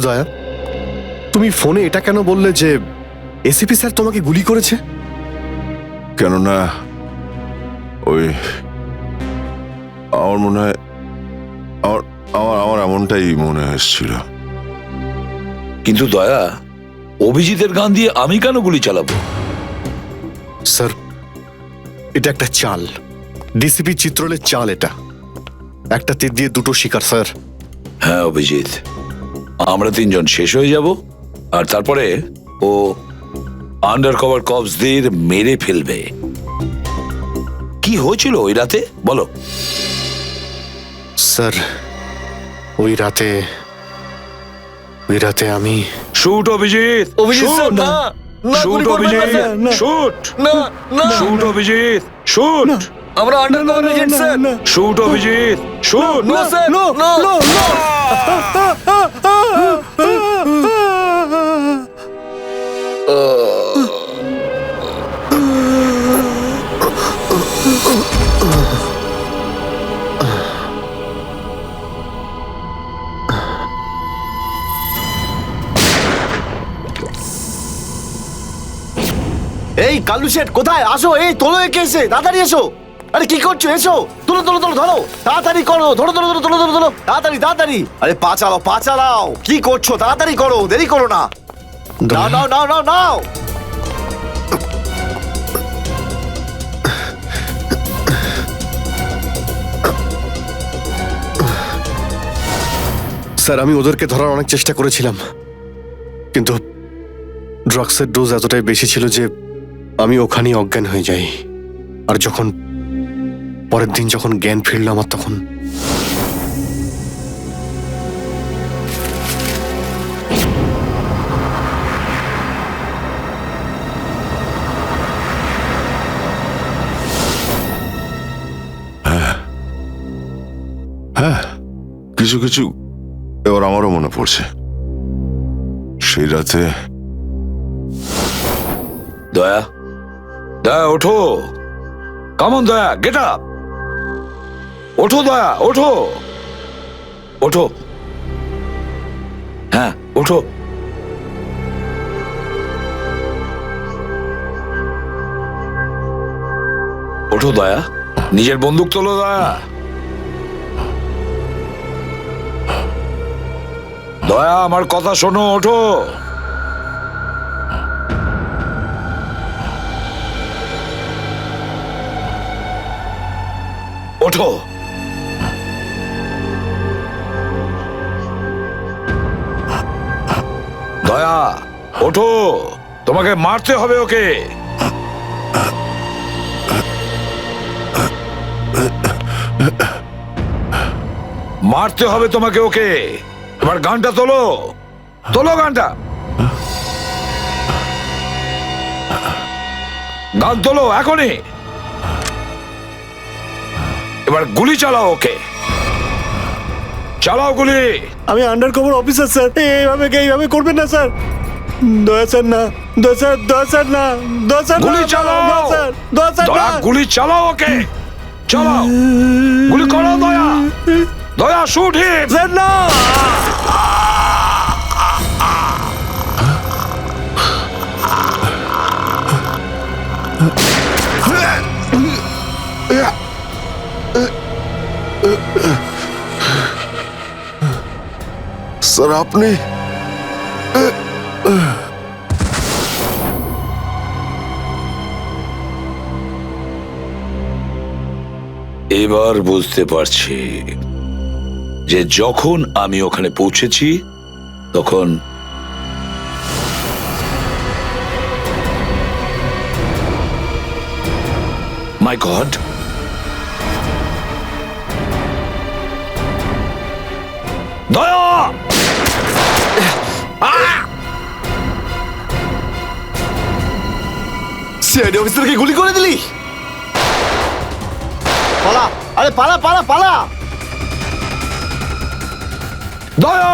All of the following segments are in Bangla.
দয়া, তুমি ফোনে এটা কেন বললে যে এসিপি স্যার তোমাকে গুলি করেছে? কেননা ওই আমার মনে হয় আমার এমনটাই মনে হচ্ছিল। কিন্তু দয়া, অভিজিতের গান দিয়ে আমি কেন গুলি চালাবো? স্যার, এটা একটা চাল, ডিসিপি চিত্রলের চাল। এটা একটা তীর দিয়ে দুটো শিকার স্যার। হ্যাঁ অভিজিৎ, আমরা তিনজন শেষ হয়ে যাব, আর তারপরে ও আন্ডার কভার কপসদের মেরে ফেলবে। কি হয়েছিল ওই রাতে বলো? স্যার, ওই রাতে আমি শুট অভিজিৎ, অভিজিৎ স্যার, না না, শুট গুলি করবেন না অভিজিৎ, স্যার। শুট না না, শুট অভিজিৎ, শুট আমরা under cover agent sir. Shoot Abhijit, shoot. না স্যার, নো নো নো। এই কালু শেঠ কোথায়? আসো, এই তোলো একে, এসে তাড়াতাড়ি এসো। আরে কি করছো? এসো, তোলো তোলো তোলো, ধরো তাড়াতাড়ি করো, ধরো ধরো ধরো, তোলো ধরো ধরো, তাড়াতাড়ি তাড়াতাড়ি। আরে পা চালাও, পা চালাও, কি করছো? তাড়াতাড়ি করো, দেরি করো না। নাও নাও নাও নাও নাও। স্যার, আমি ওদেরকে ধরার অনেক চেষ্টা করেছিলাম, কিন্তু ড্রাগসের ডোজ এতটাই বেশি ছিল যে আমি ওখানেই অজ্ঞান হয়ে যাই। আর যখন পরের দিন যখন জ্ঞান ফিরল আমার, তখন হ্যাঁ, কিছু কিছু এবার আমারও মনে পড়ছে। সেই রাতে দয়া, দয়া ওঠো, কামন দয়া, গেট আপ, ওঠো দয়া, ওঠো ওঠো, হ্যাঁ ওঠো। ওঠো দয়া, নিজের বন্দুক তোলো দয়া। দয়া, আমার কথা শোনো, ওঠো। ওঠো। দয়া ওঠো, তোমাকে মারতে হবে ওকে। মারতে হবে তোমাকে ওকে। এবার গানটা তোলো, তোলো গানটা, গান তোলো এখনই। এবার গুলি চালাও ওকে, চালাও গুলি। আমি আন্ডার কভার অফিসার স্যার, এইভাবে করবেন না স্যার। দয়া স্যার না, দয়া স্যার, দয়া স্যার না, দয়া স্যার, গুলি চালাও, দয়া স্যার, দয়া স্যার দয়া না। গুলি চালাও ওকে, চালাও গুলি করো দয়া, দয়া শুট হিম। স্যার না। স্যার, আপনি এবার বুঝতে পারছি যে যখন আমি ওখানে পৌঁছেছি তখন মাই গড, দয়া, সিআইডি অফিসারকে গুলি করে দিলি? পালা, আরে পালা পালা পালা! দয়া!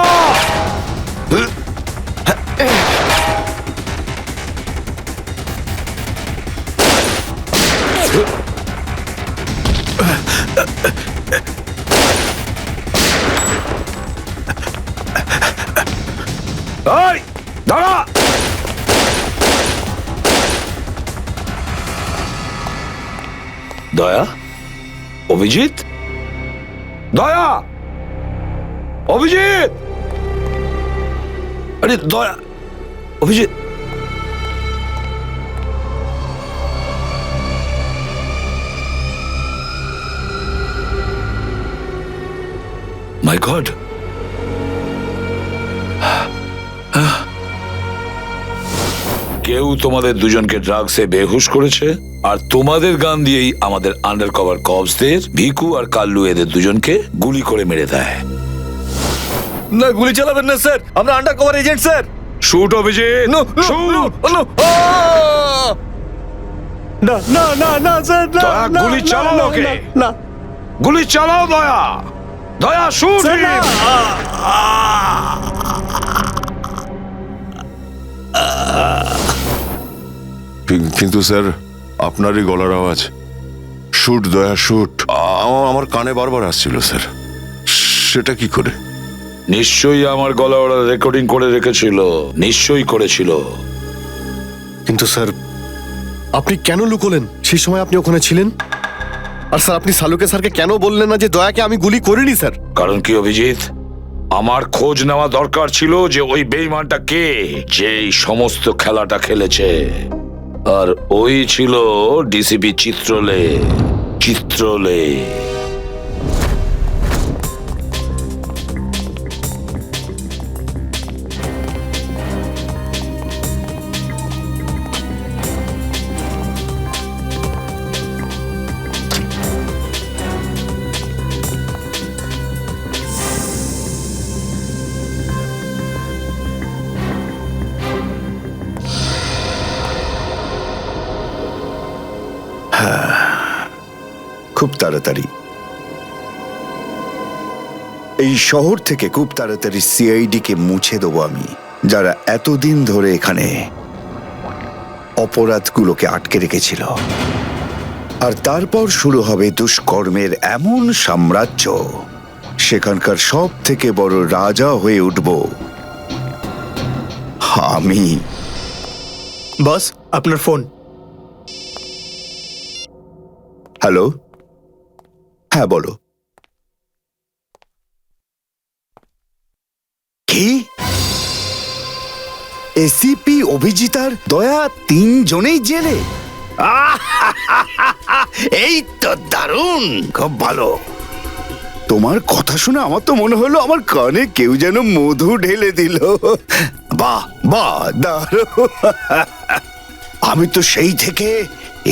এই, দাঁড়া! দয়া, অভিজিৎ, দয়া, অভিজিৎ, আরে দয়া, অভিজিৎ, মাই গড, কেউ তোমাদের দুজনকে ড্রাগসে বেহুশ করেছে, আর তোমাদের গান দিয়েই আমাদের আন্ডার কভার কপসদের ভিকু আর কাল্লু এদের দুজনকে গুলি করে মেরে দেয়। না, গুলি চালাবেন না স্যার, আমরা under cover agent sir. Shoot Abhijit, shoot! না না না না স্যার, না দয়া, না, গুলি না, চালাও না, ওকে। না, না গুলি চালাও দয়া, দয়া শুট! স্যার, না। কিন্তু স্যার, আপনারই গলার আওয়াজ, শুট দয়া শুট, আমার কানে বারবার আসছিল স্যার। সেটা কি করে? নিশ্চয়ই আমার গলা ওরা রেকর্ডিং করে রেখেছিল, নিশ্চয়ই করেছিল। কিন্তু স্যার, আপনি কেন লুকোলেন? সেই সময় আপনি ওখানে ছিলেন। আর স্যার, আপনি সালুকে স্যারকে কেন বললেন না যে দয়াকে আমি গুলি করিনি স্যার? কারণ কি অভিজিৎ, আমার খোঁজ নেওয়া দরকার ছিল যে ওই বেঈমানটা কে, যে এই সমস্ত খেলাটা খেলেছে। আর ওই ছিল ডিসিপি চিত্রলে। চিত্রলে খুব তাড়াতাড়ি এই শহর থেকে খুব তাড়াতাড়ি সিআইডি কে মুছে দেবো আমি, যারা এতদিন ধরে এখানে অপরাধগুলোকে আটকে রেখেছিল। আর তারপর শুরু হবে দুষ্কর্মের এমন সাম্রাজ্য, সেখানকার সব থেকে বড় রাজা হয়ে উঠব আমি। বস, আপনার ফোন। হ্যালো, হ্যাঁ বলো। কি? এসিপি অভিজিতার দয়া তিনজনেই জেলে? এই তো দারুণ, খুব ভালো। তোমার কথা শুনে আমার তো মনে হলো আমার কানে কেউ যেন মধু ঢেলে দিল। বাহ বাহ, দারুণ। আমি তো সেই থেকে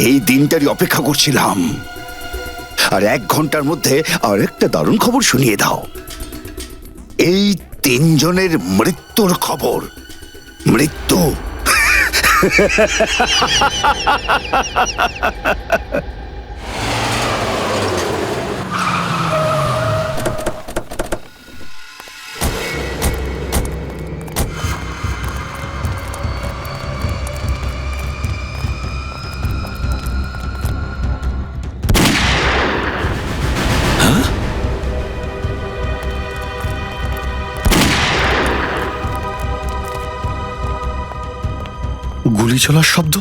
এই দিনটারই অপেক্ষা করছিলাম। আর 1 ঘন্টার মধ্যে আরেকটা দারুণ খবর শুনিয়ে দাও। এই তিনজনের মৃত্যুর খবর। মৃত্যু। গুলি চলার শব্দ।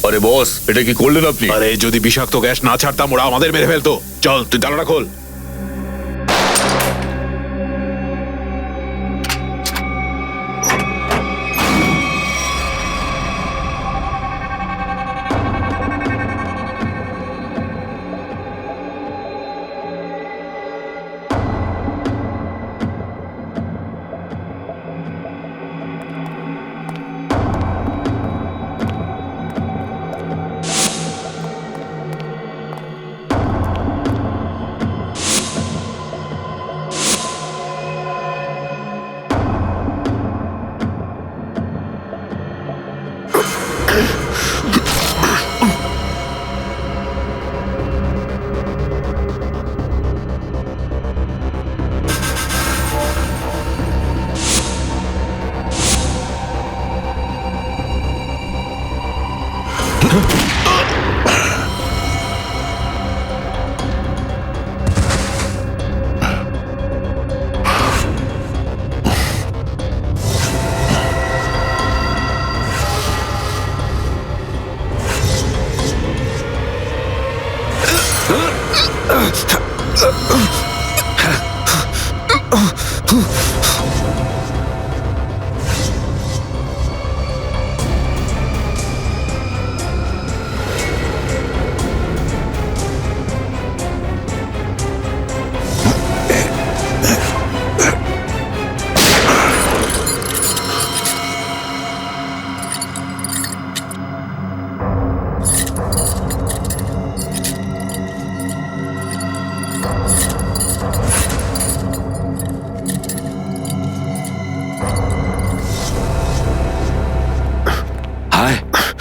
আরে বস, এটা কি করলেন আপনি? আরে যদি বিষাক্ত গ্যাস না ছাড়তাম ওরা আমাদের মেরে ফেলতো। চল তুই তালাটা খোল।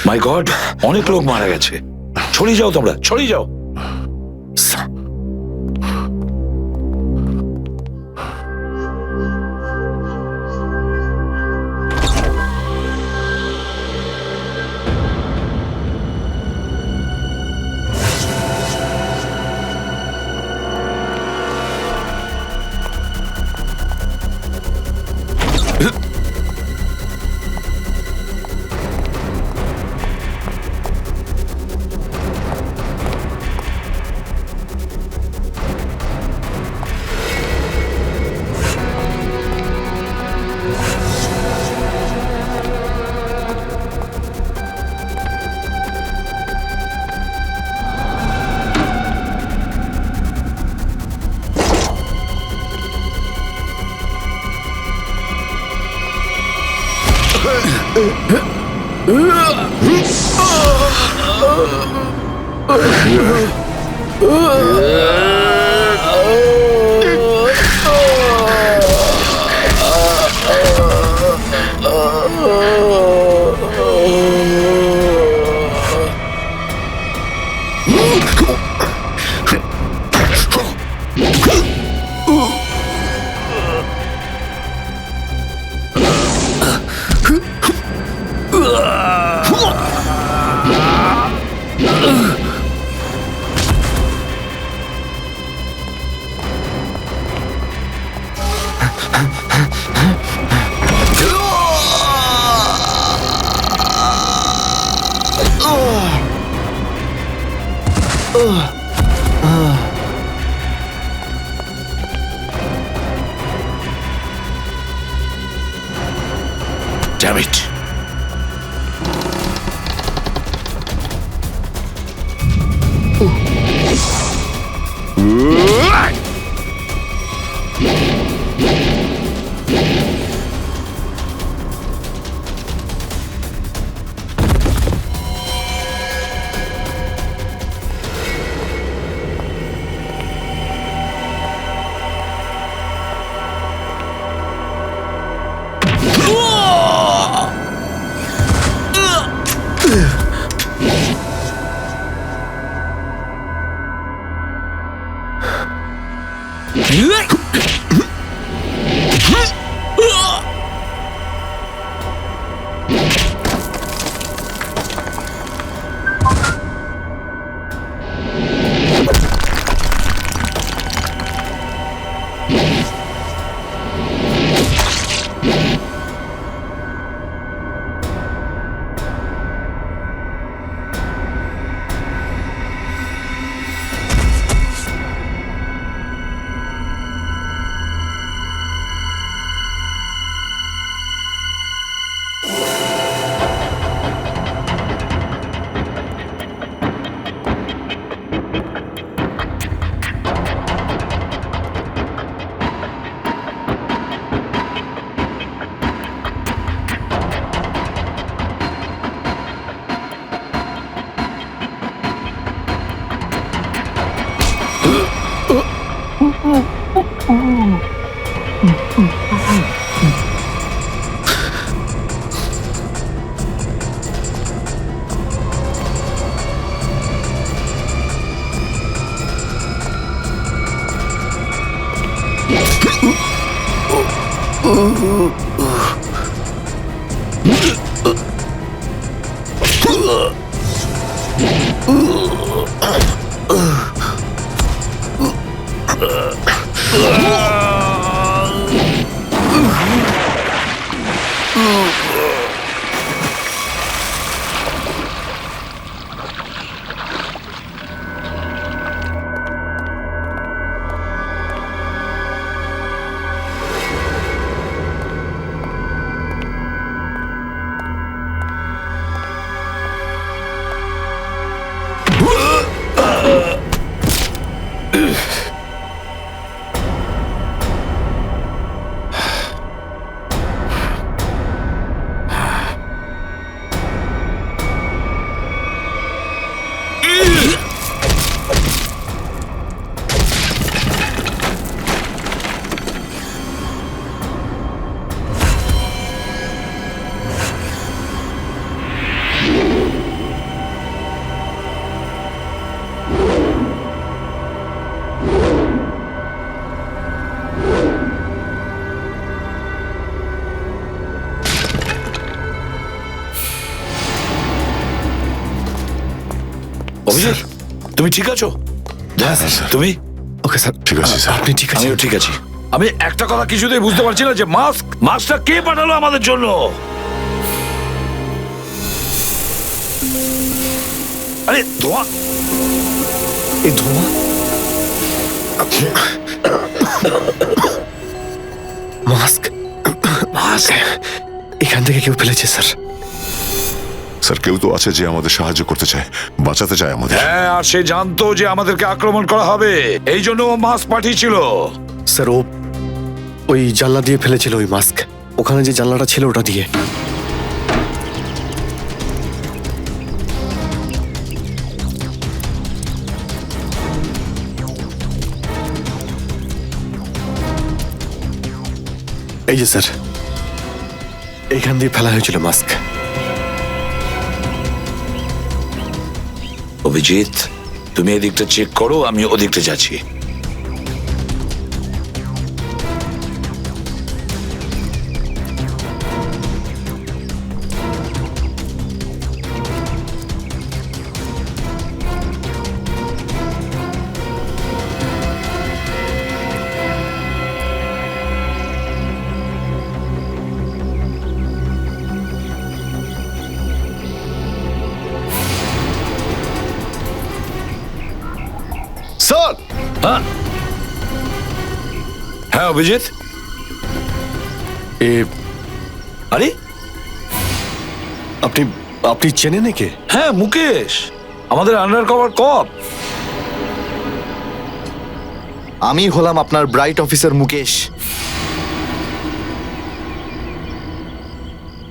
মাই গড, অনেক লোক মারা গেছে। ছড়িয়ে যাও তোমরা, ছড়িয়ে যাও। Damn it. অভিজিৎ, তুমি ঠিক আছো? তুমি? ওকে স্যার, ঠিক আছে, স্যার। আপনি ঠিক আছেন? আমিও ঠিক আছি। আমি একটা কথা কিছুতেই বুঝতে পারছি না যে মাস্কটা কে পাঠালো আমাদের জন্য? আরে ধোঁয়া, এই ধোঁয়া মাস্ক মাস্ক এখান থেকে কেউ ফেলেছে স্যার। স্যার, কেউ তো আছে যে আমাদের সাহায্য করতে চায়, বাঁচাতে চায় আমাদের। হ্যাঁ, আর সে জানতো যে আমাদেরকে আক্রমণ করা হবে, এই জন্য ও মাস্ক পাঠিয়েছিল। স্যার, ও ওই জানলা দিয়ে ফেলেছিল ওই মাস্ক। ওখানে যে জানলাটা ছিল ওটা দিয়ে। এই যে স্যার, এইখান দিয়ে ফেলা হয়েছিল মাস্ক। অভিজিৎ, তুমি এদিকটা চেক করো, আমি ওদিকটা যাচ্ছি। হ্যাঁ অভিজিৎ, এ আরে আপনি আপনি চেনেন একে? হ্যাঁ মুকেশ, আমাদের আন্ডার কভার কপ। আমি হলাম আপনার ব্রাইট অফিসার মুকেশ।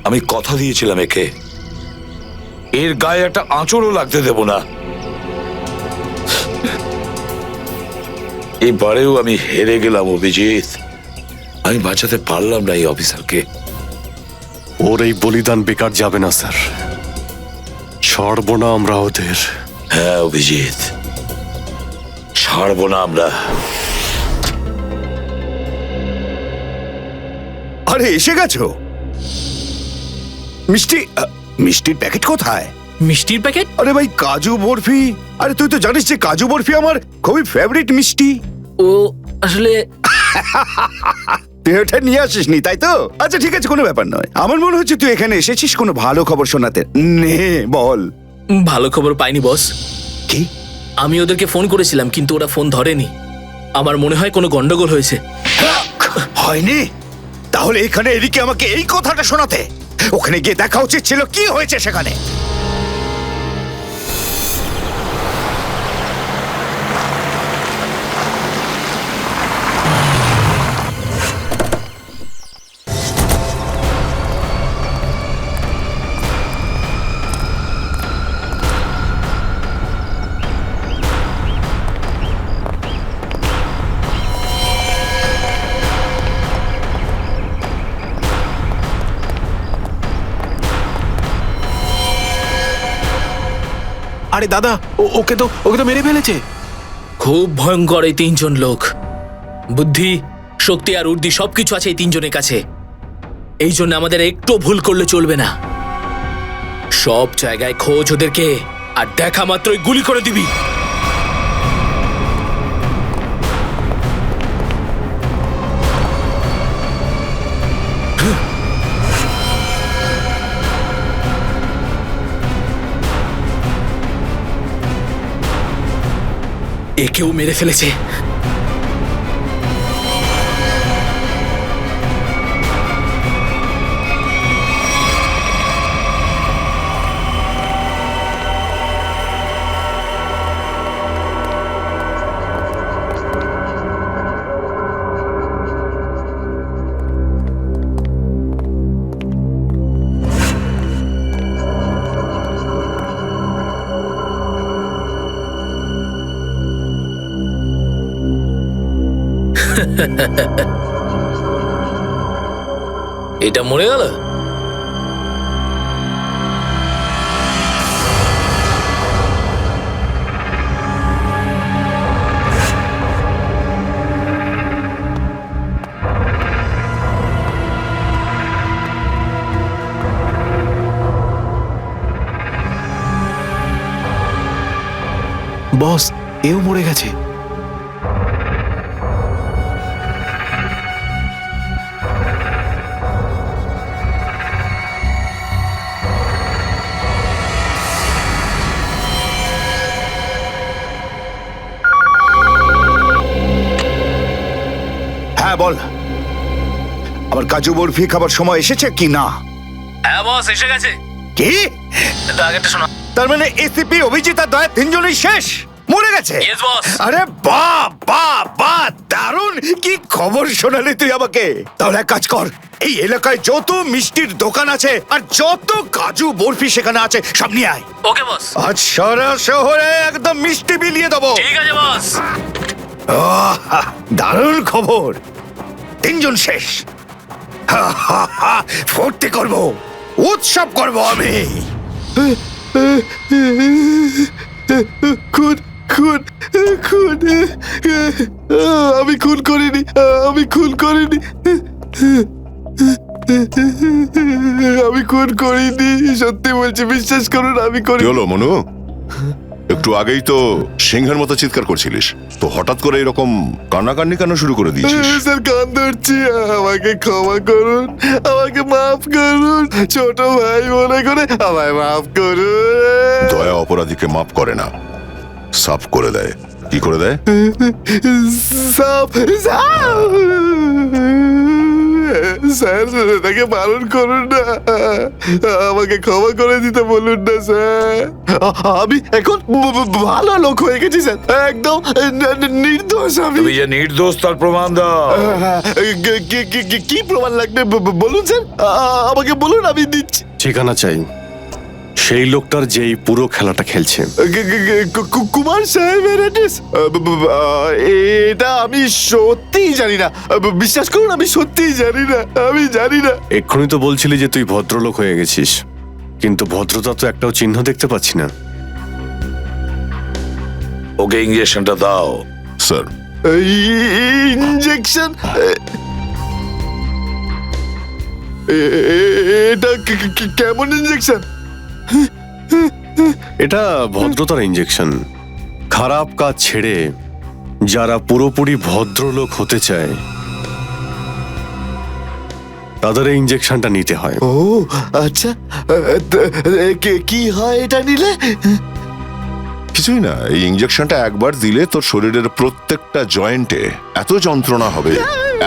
আমি কথা দিয়েছিলাম একে, এর গায়ে একটা আঁচড়ও লাগতে দেব না। এবারেও আমি হেরে গেলাম অভিজিৎ, আমি বাঁচাতে পারলাম না এই অফিসারকে। ওর এই বলিদান বেকার যাবে না স্যার, ছাড়বো না আমরা ওদের। হ্যাঁ অভিজিৎ, ছাড়বো না আমরা। আরে এসে গেছো? মিষ্টির প্যাকেট কোথায়? মিষ্টির প্যাকেট? আরে ভাই কাজু বরফি, আরে তুই তো জানিস যে কাজু বরফি আমার খুবই ফেভারিট মিষ্টি। ও আসলে তুই ওটা নিয়ে আসিসনি তাই তো? আচ্ছা ঠিক আছে, কোনো ব্যাপার নয়। আমার মনে হচ্ছে তুই এখানে এসেছিস কোনো ভালো খবর শোনাতে। নে বল। ভালো খবর পাইনি বস। কি? আমি ওদেরকে ফোন করেছিলাম কিন্তু ওরা ফোন ধরেনি। আমার মনে হয় কোনো গন্ডগোল হয়েছে। হয়নি? তাহলে এখানে এদিকে আমাকে এই কথাটা শোনাতে? ওখানে গিয়ে দেখা উচিত ছিল কি হয়েছে সেখানে। আরে দাদা, ওকে তো মেরে ফেলেছে। খুব ভয়ঙ্কর এই তিনজন লোক। বুদ্ধি, শক্তি আর উর্দি সবকিছু আছে এই তিনজনের কাছে। এই জন্য আমাদের একটু ভুল করলে চলবে না। সব জায়গায় খোঁজ ওদেরকে, আর দেখা মাত্রই গুলি করে দিবি। একেও মেরে ফেলেছে। এটা মরে গেল। বস, এও মরে গেছে। হ্যাঁ বল, আমার কাজু বরফি খাবার সময় এসেছে কি না? হ্যাঁ বস, এসে গেছে। কি? আগেরটা শোনা। তার মানে এসিপি অভিজিৎ আর দয়া তিনজনই শেষ, মরে গেছে? Yes, boss. আরে বাহ বাহ বাহ, দারুণ! কি খবর শোনালি তুই আমাকে। তাহলে এক কাজ কর, এই এলাকায় যত মিষ্টির দোকান আছে আর যত কাজু বরফি সেখানে আছে সব নিয়ে আয়। ওকে বস। আজ সারা শহরে একদম মিষ্টি বিলিয়ে দেবো। ঠিক আছে বস। দারুণ খবর, তিনজন শেষ। ফুর্তি করব, উৎসব করব আমি। খুন খুন খুন আমি খুন করিনি, আমি খুন করিনি, আমি খুন করিনি, সত্যি বলছি, বিশ্বাস করুন আমি কি করিনি। হলো মনু? একটু আগেই তো সিংহের মতো চিৎকার করছিলিস, তো হঠাৎ করে এরকম কান্নাকান্নি কেন শুরু করে দিয়েছিস? স্যার কান ধরছি, আমাকে ক্ষমা করুন, আমাকে মাফ করুন, ছোট ভাই মনে করে আমায় মাফ করুন। দয়া অপরাধীকে মাফ করে না, সাফ করে দেয়। কি করে দেয়? সাপ সাপ স্যার তাকে বারণ করুন না, আমাকে ক্ষমা করে দিতে বলুন না স্যার। আমি এখন ভালো লোক হয়ে গেছি স্যার, একদম নির্দোষ আমি। তুমি যে নির্দোষ তার প্রমাণ দাও। কি প্রমাণ লাগবে বলুন স্যার, আমাকে বলুন, আমি দিচ্ছি। ঠিকানা চাই সেই লোকটার যেই পুরো খেলাটা খেলছে। কুমার সাহেবের অ্যাড্রেস এটা আমি সত্যিই জানি না, বিশ্বাস করুন আমি সত্যিই জানি না, আমি জানি না। এক্ষুনি তো বলছিলি যে তুই ভদ্রলোক হয়ে গেছিস, কিন্তু ভদ্রতা তো একটাও চিহ্ন দেখতে পাচ্ছি না। ওকে ইঞ্জেকশনটা দাও। Sir, injection? এটা কেমন ইঞ্জেকশন? এটা ভদ্রতার ইঞ্জেকশন। খারাপ কাজ ছেড়ে যারা পুরোপুরি ভদ্রলোক হতে চায় তাদের এই ইঞ্জেকশনটা নিতে হয়। ও আচ্ছা, কি হয় এটা নিলে? কিছুই না, এই ইঞ্জেকশনটা একবার দিলে তোর শরীরের প্রত্যেকটা জয়েন্টে এত যন্ত্রণা হবে,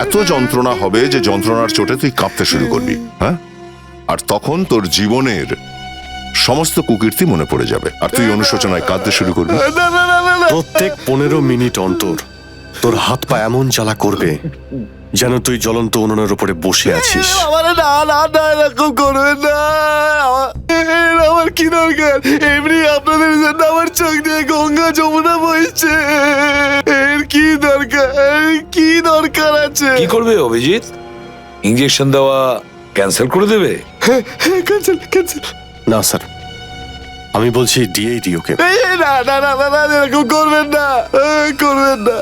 এত যন্ত্রণা হবে যে যন্ত্রণার চোটে তুই কাঁপতে শুরু করবি। হ্যাঁ, আর তখন তোর জীবনের সমস্ত কুকীর্তি মনে পড়ে যাবে, আর তুই অনুশোচনায় কাঁদতে শুরু করবি। না না না না না, প্রত্যেক 15 মিনিট অন্তর তোর হাত পা এমন জ্বালা করবে যেন তুই জ্বলন্ত উনুনের উপরে বসে আছিস। আমার না না না, এরকম করবেন না। আমার কি দরকার? এমনি আপনাদের জন্য আমার চোখ দিয়ে গঙ্গা যমুনা বইছে, এর কি দরকার? কি দরকার আছে? কি করবে অভিজিৎ? ইঞ্জেকশন দেওয়া ক্যান্সেল করে দেবে? Cancel cancel. না স্যার, আমি বলছি দিয়েই দিই ওকে। না না না না না, এরকম করবেন না, করবেন না।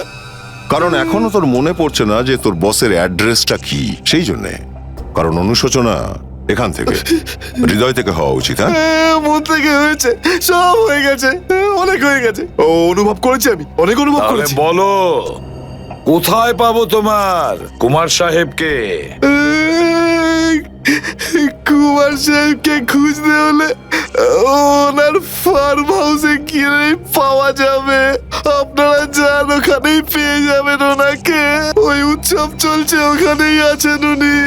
কারণ এখনো তোর মনে পড়ছে না যে তোর বসের অ্যাড্রেসটা কি, সেই জন্যে। কারণ অনুশোচনা এখান থেকে, হৃদয় থেকে হওয়া উচিত। হ্যাঁ, মন থেকে হয়েছে, সব হয়ে গেছে, অনেক হয়ে গেছে। ও অনুভব করেছি, আমি অনেক অনুভব তাহলে করেছি। বলো, কোথায় পাবো তোমার কুমার সাহেবকে? কুমার সাহেবকে খুঁজতে হলে ওনার ফার্ম হাউসে গিয়ে পাওয়া যাবে। আপনারা যান, ওখানেই পেয়ে যাবেন ওনাকে। ওই উৎসব চলছে, ওখানেই আছেন উনি।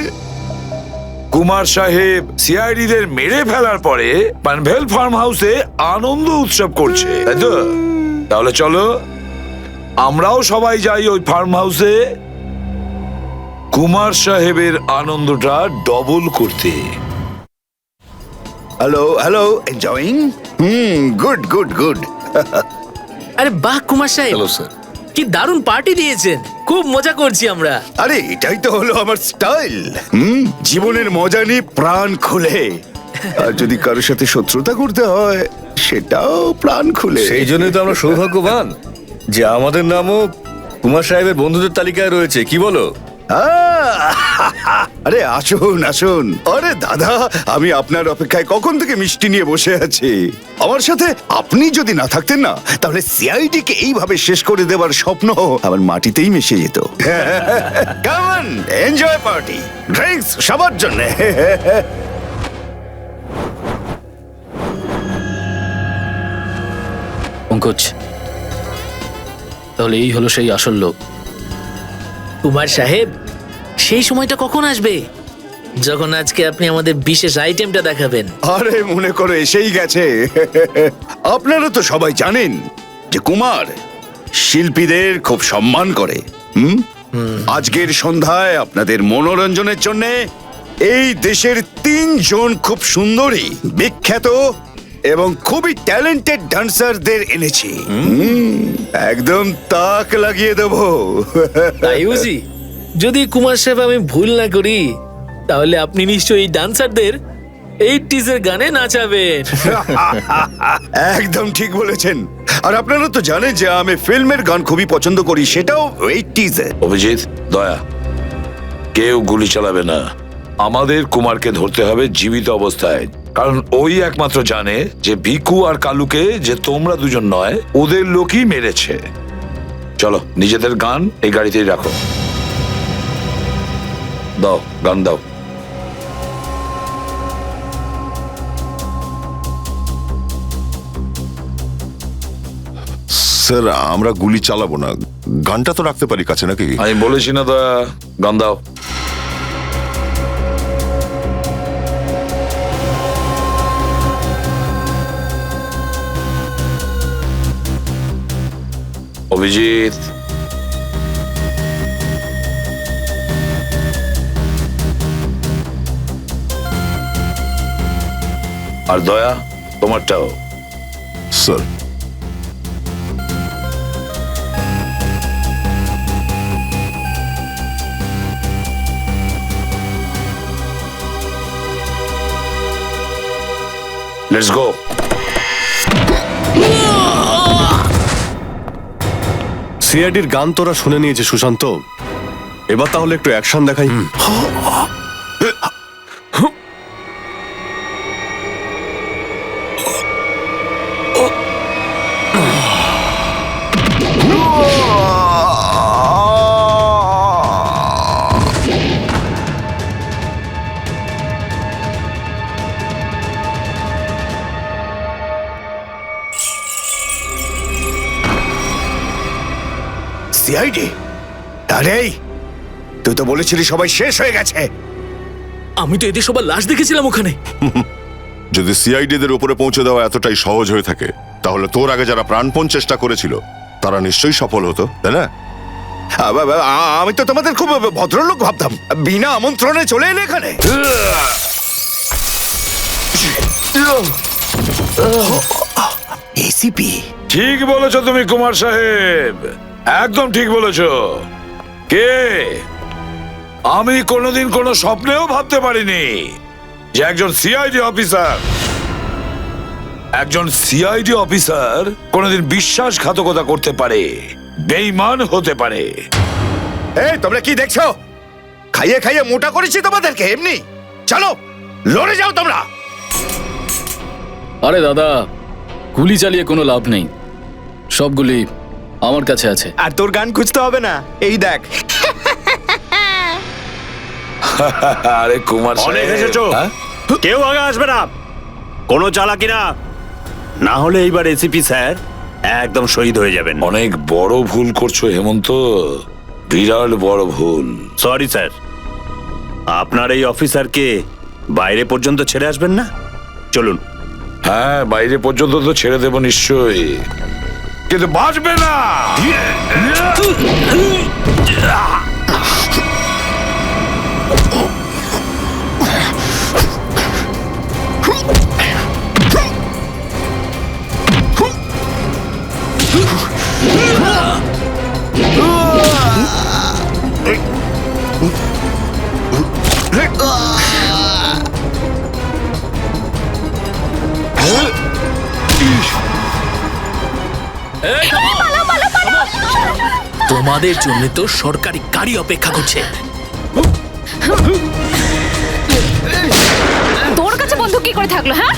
কুমার সাহেব সিআইডি দের মেরে ফেলার পরে পানভেল ফার্ম হাউসে আনন্দ উৎসব করছে, তাই তো? তাহলে চলো আমরাও সবাই যাই ওই ফার্ম হাউসে কুমার সাহেবের আনন্দটা ডবল করতে। Hello hello, enjoying? Good good good. আরে বাহ কুমার সাহেব, হ্যালো স্যার। কি দারুণ পার্টি দিয়েছেন, খুব মজা করছি আমরা। আরে এটাই তো হলো আমার স্টাইল। জীবনের মজা নিয়ে প্রাণ খুলে, আর যদি কারোর সাথে শত্রুতা করতে হয় সেটাও প্রাণ খুলে। সেই জন্যই তো আমরা সৌভাগ্যবান যে আমাদের নামও কুমার সাহেবের বন্ধুদের তালিকায় রয়েছে, কি বলো? আরে আসুন আসুন। আরে দাদা, আমি আপনার অপেক্ষায় কখন থেকে মিষ্টি নিয়ে বসে আছি। আমার সাথে আপনি যদি না থাকতেন না, তাহলে সিআইডি কে এইভাবে শেষ করে দেওয়ার স্বপ্ন আমার মাটিতেই মিশে যেত। কেমন এনজয় পার্টি, ড্রিঙ্কস সবার জন্য। পঙ্কজ, তাহলে এই হলো সেই আসল লোক। কুমার সাহেব, সেই সময়টা কখন আসবে যখন আজকে আপনি আমাদের বিশেষ আইটেমটা দেখাবেন? আরে মনে করো এসেই গেছে। আপনারা তো সবাই জানেন যে কুমার শিল্পীদের খুব সম্মান করে। আজকের সন্ধ্যায় আপনাদের মনোরঞ্জনের জন্য এই দেশের 3 জন খুব সুন্দরী, বিখ্যাত এবং খুবই ট্যালেন্টেড ডান্সারদের এনেছি। একদম তাক লাগিয়ে দেবো। তাই বুঝি? যদি কুমার সাহেব আমি ভুল না করি, তাহলে আপনি নিশ্চয়ই ডান্সারদের 80s এর গানে নাচাবেন। একদম ঠিক বলেছেন। আর আপনারা তো জানেন যে আমি ফিল্মের গান খুবই পছন্দ করি, সেটাও 80s এর। অভিজিৎ, দয়া, কেউ গুলি চালাবে না। আমাদের কুমারকে ধরতে হবে জীবিত অবস্থায়, কারণ ওই একমাত্র জানে যে ভিকু আর কালুকে যে তোমরা দুজন নয়, ওদের লোকই মেরেছে। চলো, নিজেদের গান এই গাড়িতেই রাখো। দাও, গান দাও। স্যার আমরা গুলি চালাবো না, গানটা তো রাখতে পারি কাছে নাকি? আমি বলেছি না দয়া, গান দাও। অভিজিৎ, আর দয়া তোমারটাও। Sir let's go. সিআইডির গান তোরা শুনে নিয়েছে সুশান্ত, এবার তাহলে একটু অ্যাকশন দেখাই। সিআইডি? আরে তুই তো বলেছিলি সবাই শেষ হয়ে গেছে। আমি তো এদের সবার লাশ দেখেছিলাম ওখানে। যদি সিআইডিদের উপরে পৌঁছে দেওয়া এতটাই সহজ হয়ে থাকে, তাহলে তোর আগে যারা প্রাণপণ চেষ্টা করেছিল তারা নিশ্চয়ই সফল হতো, তাই না? আমি তো তোমাদের খুব ভদ্রলোক ভাবতাম, বিনা আমন্ত্রণে চলে এলে এখানে। এসিপি, ঠিক বলেছো তুমি কুমার সাহেব, একদম ঠিক বলেছো। কে? আমি কোনোদিন কোনো স্বপ্নেও ভাবতে পারিনি যে একজন সিআইডি অফিসার কোনোদিন বিশ্বাসঘাতকতা করতে পারে, বেঈমান হতে পারে। এই তোমরা কি দেখছো? খাইয়ে খাইয়ে মোটা করেছি তোমাদেরকে এমনি। চলো লড়ে যাও তোমরা। আরে দাদা, গুলি চালিয়ে কোনো লাভ নেই, সবগুলি আমার কাছে আছে। আর তোর গান খুঁজতে হবে না, এই দেখ। আরে কুমার অনেক সাহেব, এসেছো, হ্যাঁ? কেউ আগে আসবে না, কোনো চালাকি না, না হলে এইবার এসিপি স্যার একদম শহীদ হয়ে যাবেন। অনেক বড় ভুল করছো হেমন্ত, বিরাট বড় ভুল। সরি স্যার, আপনার এই অফিসারকে বাইরে পর্যন্ত ছেড়ে আসবেন না? চলুন। হ্যাঁ, বাইরে পর্যন্ত তো ছেড়ে দেবো নিশ্চয়ই, কিন্তু বাঁচবে না। তোমাদের জন্য তো সরকারি গাড়ি অপেক্ষা করছে। তোর কাছে বন্দুক কি করে থাকলো? হ্যাঁ,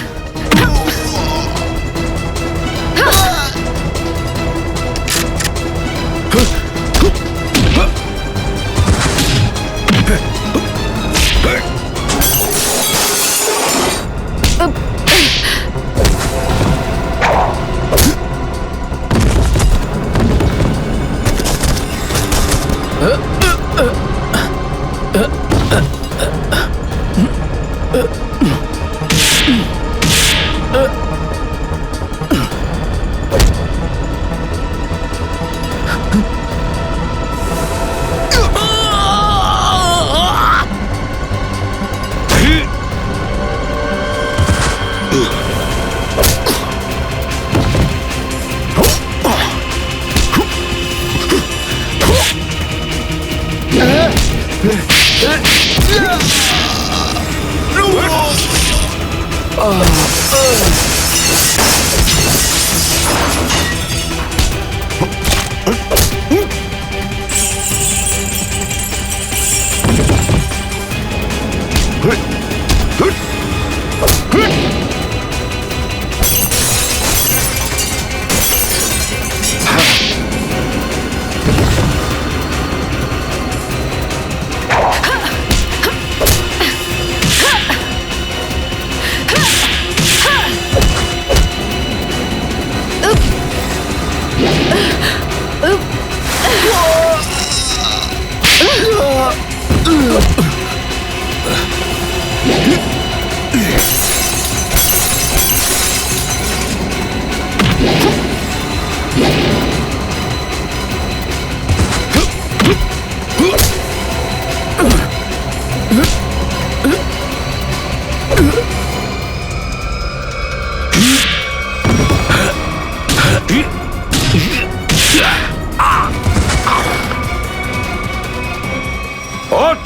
ওঠ!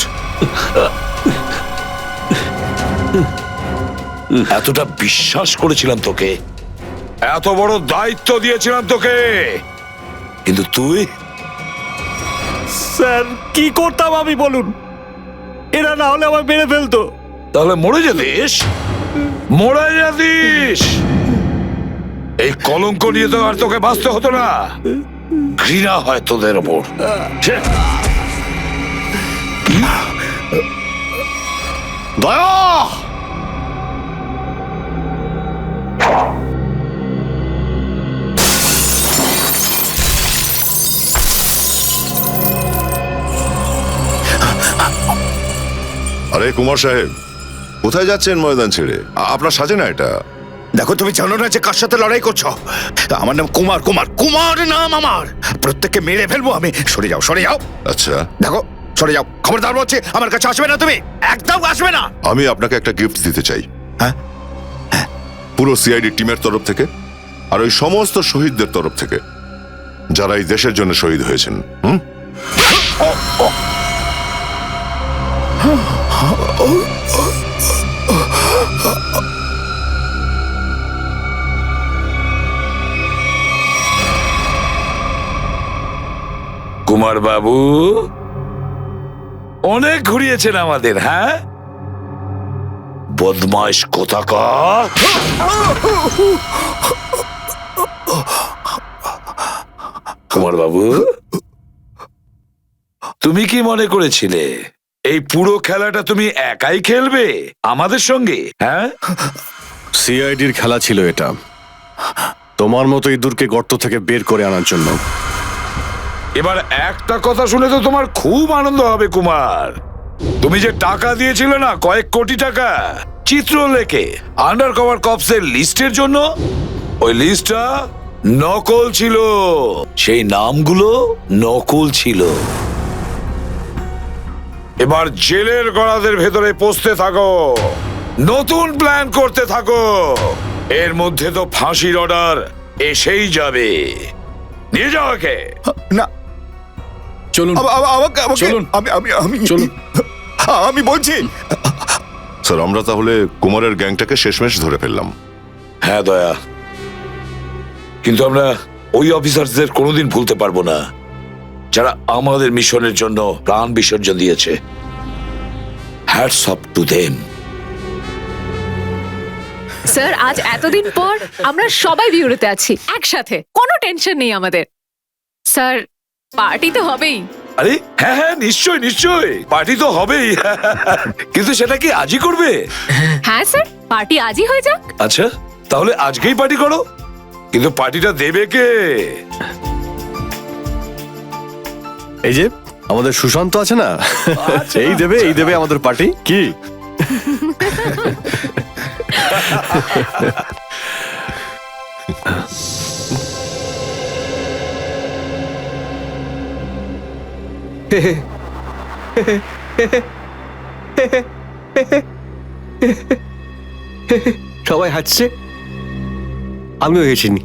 এতটা বিশ্বাস করেছিলাম তোকে, এত বড় দায়িত্ব দিয়েছিলাম তোকে, কিন্তু তুই স্যার কি করতাম আমি বলুন, এরা না হলে আমার মেরে ফেলতো। তাহলে মরে যেতিস, মরে যেতিস। এই কলঙ্ক নিয়ে তো আর তোকে বাঁচতে হতো না। ঘৃণা হয় তোদের ওপর। ছে! দয়া! আরে কুমার সাহেব, কোথায় যাচ্ছেন ময়দান ছেড়ে? আপনার সাজে না এটা। দেখো, তুমি জানো না যে কার সাথে লড়াই করছো? আমার নাম কুমার, কুমার, কুমার নাম আমার। প্রত্যেককে মেরে ফেলবো আমি। সরে যাও, সরে যাও। আচ্ছা, দেখো, সরে যাও। খবরদার বলছি, আমার কাছে আসবে না তুমি, একদম আসবে না। আমি আপনাকে একটা গিফট দিতে চাই। হ্যাঁ? পুরো সিআইডি টিমের তরফ থেকে আর ওই সমস্ত শহীদদের তরফ থেকে যারা এই দেশের জন্য শহীদ হয়েছেন। কুমার বাবু অনেক ঘুরিয়েছেন আমাদের, হ্যাঁ? বদমাইশ কোথাকার! কুমার বাবু, তুমি কি মনে করেছিলে এই পুরো খেলাটা তুমি একাই খেলবে আমাদের সঙ্গে? হ্যাঁ, সিআইডির খেলা ছিল এটা, তোমার মতো ইঁদুরকে গর্ত থেকে বের করে আনার জন্য। এবার একটা কথা শুনে তো তোমার খুব আনন্দ হবে কুমার। তুমি যে টাকা দিয়েছিলে না, কয়েক কোটি টাকা চিত্রলেখে আন্ডার কভার কপসের লিস্টের জন্য, ওই লিস্টটা নকল ছিল, সেই নামগুলো নকল ছিল। এবার জেলের গড়াদের ভেতরে পৌঁছতে থাকো, নতুন প্ল্যান করতে থাকো। এর মধ্যে তো ফাঁসির অর্ডার এসেই যাবে। নিয়ে যাও একে। না, চলুন আমাকে চলুন। আমি চলুন। আমি বলছি। স্যার, আমরা তাহলে কুমারের গ্যাংটাকে শেষমেশ ধরে ফেললাম। হ্যাঁ দয়া, কিন্তু আমরা ওই অফিসারদের কোনোদিন ভুলতে পারবো না যারা আমাদের মিশনের জন্য প্রাণ বিসর্জন দিয়েছে। Hats off to them. Sir, আজ এতদিন পর আমরা সবাই বিউরোতে আছি একসাথে, কোনো টেনশন নেই আমাদের। স্যার, পার্টি তো হবেই। আরে হ্যাঁ হ্যাঁ, নিশ্চয় নিশ্চয়, পার্টি তো হবেই। কিন্তু সেটা কি আজই করবে? হ্যাঁ স্যার, পার্টি আজই হয়ে যাক। আচ্ছা, তাহলে আজকেই পার্টি করো, কিন্তু পার্টিটা দেবে কে? এই যে আমাদের সুশান্ত আছে না, এই দেবে আমাদের পার্টি। কি সবাই হাসছে, আমিও হেসিনি।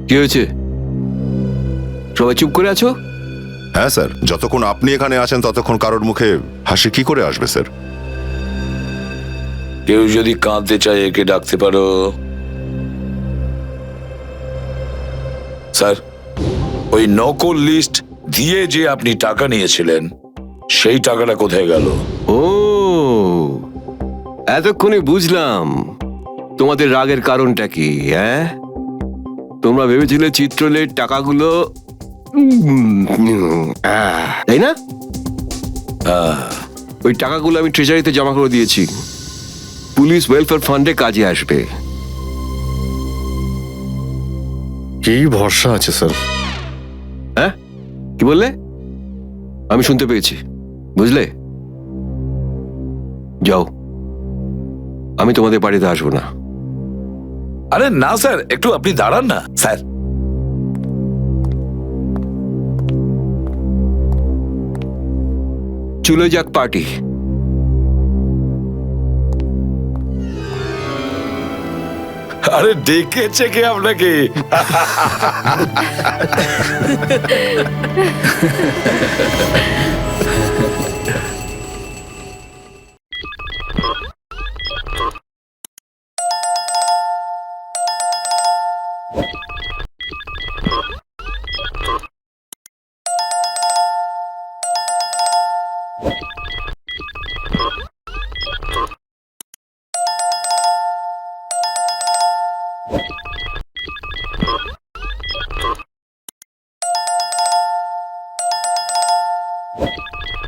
কি হয়েছে? সবাই চুপ করে আছো? হ্যাঁ স্যার, যতক্ষণ আপনি এখানে আছেন ততক্ষণ কারোর মুখে হাসি কি করে আসবে স্যার? কেউ যদি কাঁদতে চায় একে ডাকতে পারো। স্যার, ওই নকল লিস্ট দিয়ে যে আপনি টাকা নিয়েছিলেন, সেই টাকাটা কোথায় গেল? ও, এতক্ষণে বুঝলাম তোমাদের রাগের কারণটা কি। হ্যাঁ, তোমরা ভেবেছিলে চিত্রলের টাকাগুলো তাই না? ওই টাকাগুলো আমি ট্রেজারিতে জমা করে দিয়েছি, পুলিশ ওয়েলফেয়ার ফান্ডে কাজে আসবে। কি ভরসা আছে স্যার? হ্যাঁ, কি বললে? আমি শুনতে পেয়েছি, বুঝলে? যাও, আমি তোমাদের বাড়িতে আসবো না। আরে না স্যার, একটু আপনি দাঁড়ান না। স্যার, চলে যাক পার্টি। আরে ডেকেছে কে আপনাকে?